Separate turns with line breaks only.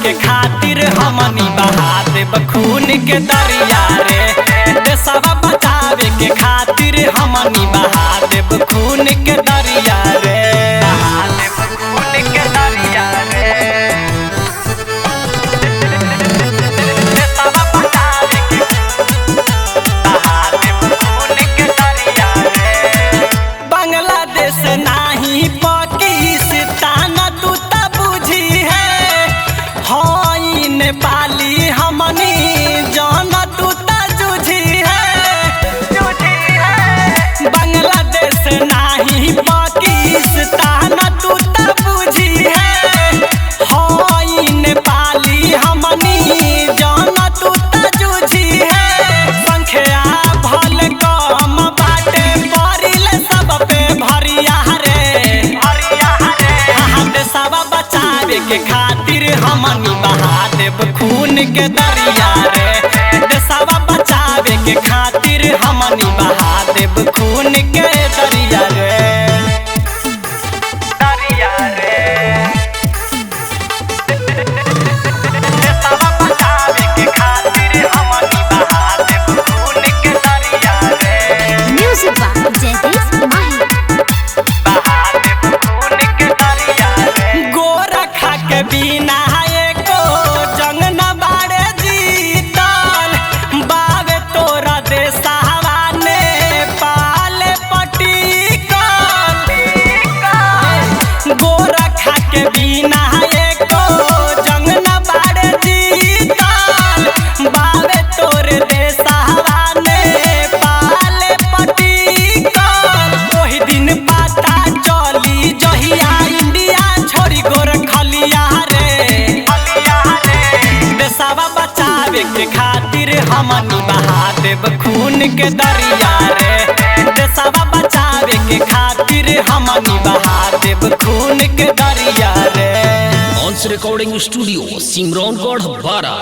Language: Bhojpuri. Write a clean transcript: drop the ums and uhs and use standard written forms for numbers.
के खातिर हमनी बहा देब खून के दरिया रे। देशवा बचावे के खातिर हमनी बहा देब खून के दरिया रे। बहा देब खून के दरिया रे। देशवा बचावे के बहा देब खून के दरिया रे। बांग्लादेश नाही पाकिस्तान तू त बुझी है। हई नेपाली हमनी जान तू त जुझी है। बांग्लादेश नाही पाकिस्तान तू त बुझी है। हई नेपाली हमनी जान तू त जुझी है। संख्या भल कम बाटे परिल सब पे भरिया रे। देशवा बचावे के खातिर हमनी बहा देब खून के दरिया रे। देशवा बचावे के खातिर हमनी बहा देब खून के दरिया रे। दरिया रे। देशवा बचावे के खातिर हमनी बहा देब खून के दरिया रे।
म्यूजिक बा जयदीप माही।
बहा देब खून के दरिया रे। गोरखा के बिना एको जंग न बाड़े जीतल। बावे तोरा देशवा नेपाल पटिकल। गोरखा के बिना एको जंग न बाड़े जीतल। बावे तोरे देशवा नेपाल पटिकल। ओही दिन पता चली जहिया इंडिया छोड़ी गोरखलिया रे। देशवा बचावे के खातिर हमनी बहा देब खून के दरिया रे। देशवा बचावे के खातिर हमनी बहा देब खून के दरिया रे।
ऑन्स रिकॉर्डिंग स्टूडियो सिमरौनगढ़ बारा।